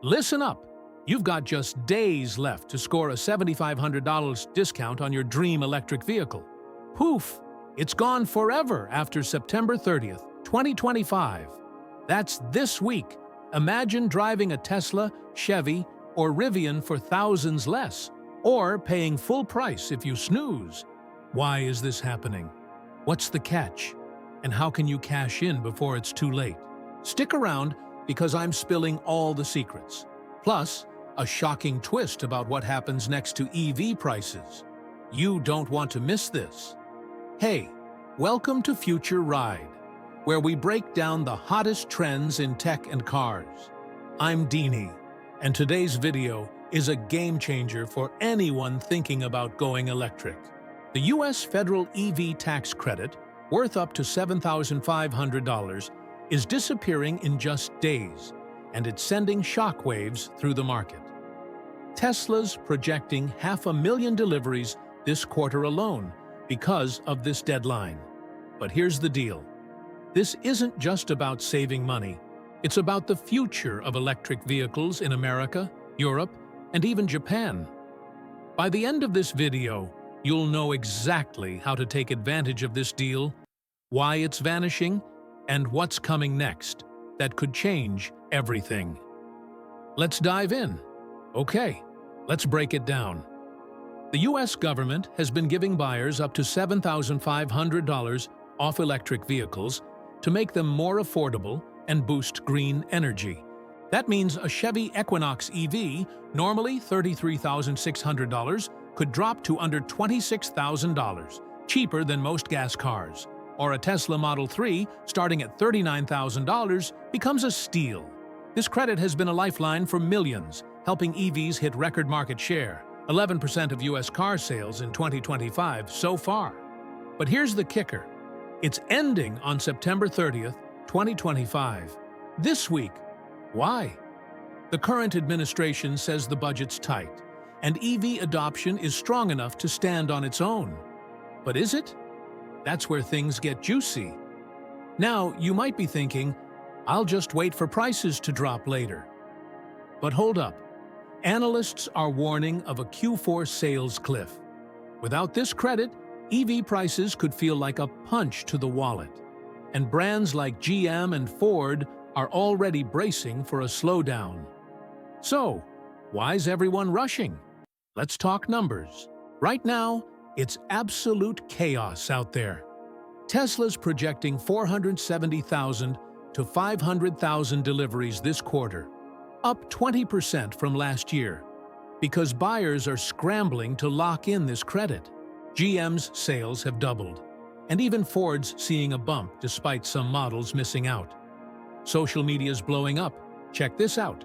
Listen up! You've got just days left to score a $7,500 discount on your dream electric vehicle. Poof! It's gone forever after September 30th, 2025. That's this week. Imagine driving a Tesla, Chevy, or Rivian for thousands less, or paying full price if you snooze. Why is this happening? What's the catch? And how can you cash in before it's too late? Stick around because I'm spilling all the secrets. Plus, a shocking twist about what happens next to EV prices. You don't want to miss this. Hey, welcome to Future Ride, where we break down the hottest trends in tech and cars. I'm Deanie, and today's video is a game changer for anyone thinking about going electric. The US federal EV tax credit, worth up to $7,500, is disappearing in just days, and it's sending shockwaves through the market. Tesla's projecting 500,000 deliveries this quarter alone because of this deadline. But here's the deal. This isn't just about saving money. It's about the future of electric vehicles in America, Europe, and even Japan. By the end of this video, you'll know exactly how to take advantage of this deal, why it's vanishing, and what's coming next that could change everything. Let's dive in. Okay, let's break it down. The US government has been giving buyers up to $7,500 off electric vehicles to make them more affordable and boost green energy. That means a Chevy Equinox EV, normally $33,600, could drop to under $26,000, cheaper than most gas cars. Or a Tesla Model 3, starting at $39,000, becomes a steal. This credit has been a lifeline for millions, helping EVs hit record market share, 11% of US car sales in 2025 so far. But here's the kicker. It's ending on September 30th, 2025. This week. Why? The current administration says the budget's tight, and EV adoption is strong enough to stand on its own. But is it? That's where things get juicy. Now, you might be thinking, I'll just wait for prices to drop later. But hold up. Analysts are warning of a Q4 sales cliff. Without this credit, EV prices could feel like a punch to the wallet. And brands like GM and Ford are already bracing for a slowdown. So, why's everyone rushing? Let's talk numbers. Right now, it's absolute chaos out there. Tesla's projecting 470,000 to 500,000 deliveries this quarter, up 20% from last year, because buyers are scrambling to lock in this credit. GM's sales have doubled, and even Ford's seeing a bump despite some models missing out. Social media's blowing up. Check this out.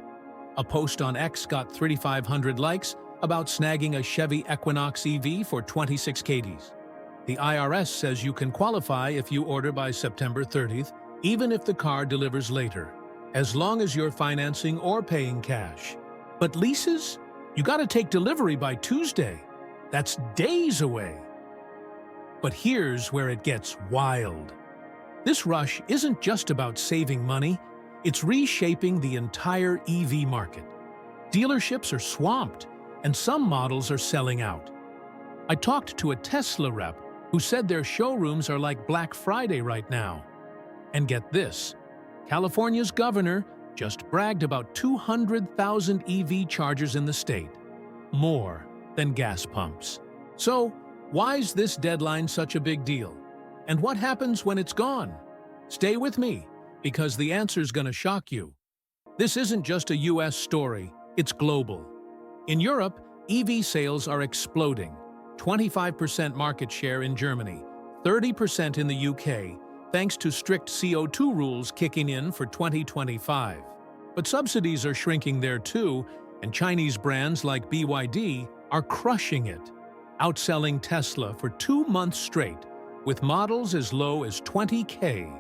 A post on X got 3,500 likes about snagging a Chevy Equinox EV for 26 KDs. The IRS says you can qualify if you order by September 30th, even if the car delivers later, as long as you're financing or paying cash. But leases? You gotta take delivery by Tuesday. That's days away. But here's where it gets wild. This rush isn't just about saving money, it's reshaping the entire EV market. Dealerships are swamped, and some models are selling out. I talked to a Tesla rep who said their showrooms are like Black Friday right now. And get this, California's governor just bragged about 200,000 EV chargers in the state, more than gas pumps. So, why's this deadline such a big deal? And what happens when it's gone? Stay with me, because the answer's gonna shock you. This isn't just a US story, it's global. In Europe, EV sales are exploding. 25% market share in Germany, 30% in the UK, thanks to strict CO2 rules kicking in for 2025. But subsidies are shrinking there too, and Chinese brands like BYD are crushing it, outselling Tesla for 2 months straight, with models as low as 20K.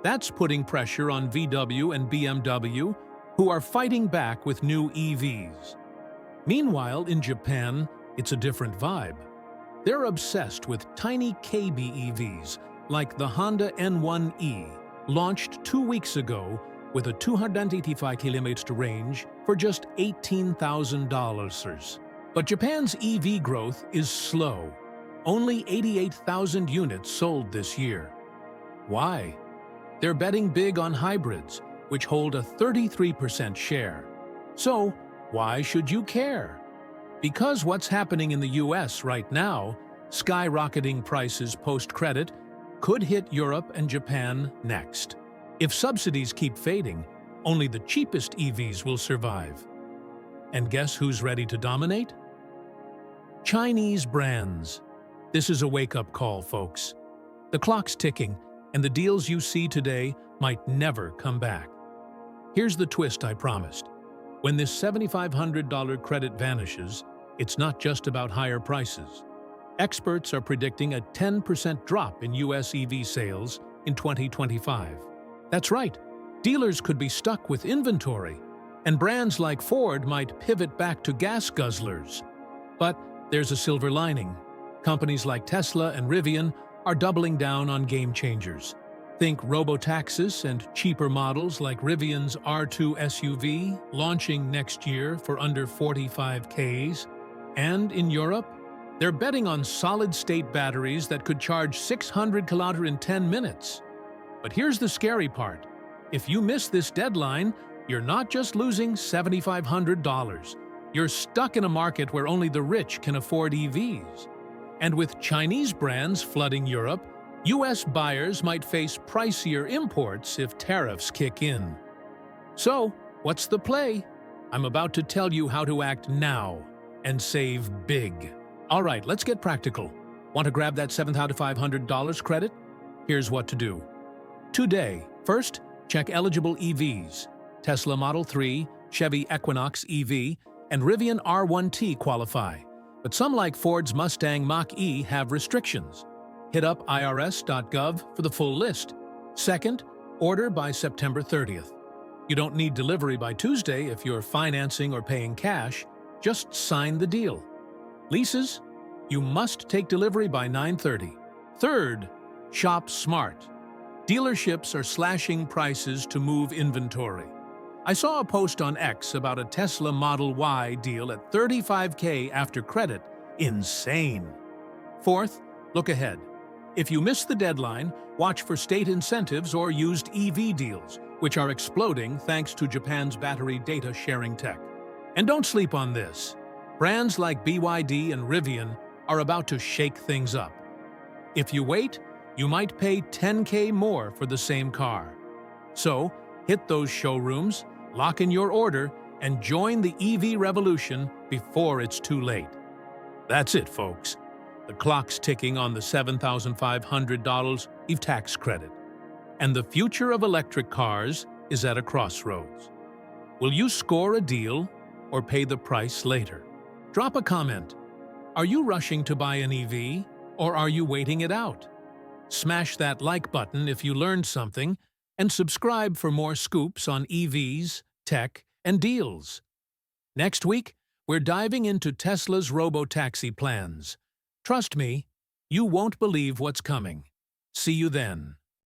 That's putting pressure on VW and BMW, who are fighting back with new EVs. Meanwhile, in Japan, it's a different vibe. They're obsessed with tiny KB EVs, like the Honda N1e, launched 2 weeks ago with a 285 kilometers range for just $18,000. But Japan's EV growth is slow. Only 88,000 units sold this year. Why? They're betting big on hybrids, which hold a 33% share. So, why should you care? Because what's happening in the US right now, skyrocketing prices post-credit, could hit Europe and Japan next. If subsidies keep fading, only the cheapest EVs will survive. And guess who's ready to dominate? Chinese brands. This is a wake-up call, folks. The clock's ticking, and the deals you see today might never come back. Here's the twist I promised. When this $7,500 credit vanishes, it's not just about higher prices. Experts are predicting a 10% drop in US EV sales in 2025. That's right, dealers could be stuck with inventory, and brands like Ford might pivot back to gas guzzlers. But there's a silver lining. Companies like Tesla and Rivian are doubling down on game changers. Think robotaxis and cheaper models like Rivian's R2 SUV launching next year for under 45Ks. And in Europe, they're betting on solid-state batteries that could charge 600 km in 10 minutes. But here's the scary part. If you miss this deadline, you're not just losing $7,500. You're stuck in a market where only the rich can afford EVs. And with Chinese brands flooding Europe, US buyers might face pricier imports if tariffs kick in. So, what's the play? I'm about to tell you how to act now and save big. All right, let's get practical. Want to grab that $7,500 credit? Here's what to do. Today, first, check eligible EVs. Tesla Model 3, Chevy Equinox EV, and Rivian R1T qualify. But some like Ford's Mustang Mach-E have restrictions. Hit up irs.gov for the full list. Second, order by September 30th. You don't need delivery by Tuesday if you're financing or paying cash. Just sign the deal. Leases? You must take delivery by 9:30. Third, shop smart. Dealerships are slashing prices to move inventory. I saw a post on X about a Tesla Model Y deal at $35K after credit. Insane. Fourth, look ahead. If you miss the deadline, watch for state incentives or used EV deals, which are exploding thanks to Japan's battery data sharing tech. And don't sleep on this. Brands like BYD and Rivian are about to shake things up. If you wait, you might pay $10K more for the same car. So, hit those showrooms, lock in your order, and join the EV revolution before it's too late. That's it, folks. The clock's ticking on the $7,500 EV tax credit. And the future of electric cars is at a crossroads. Will you score a deal or pay the price later? Drop a comment. Are you rushing to buy an EV, or are you waiting it out? Smash that like button if you learned something, and subscribe for more scoops on EVs, tech, and deals. Next week, we're diving into Tesla's robotaxi plans. Trust me, you won't believe what's coming. See you then.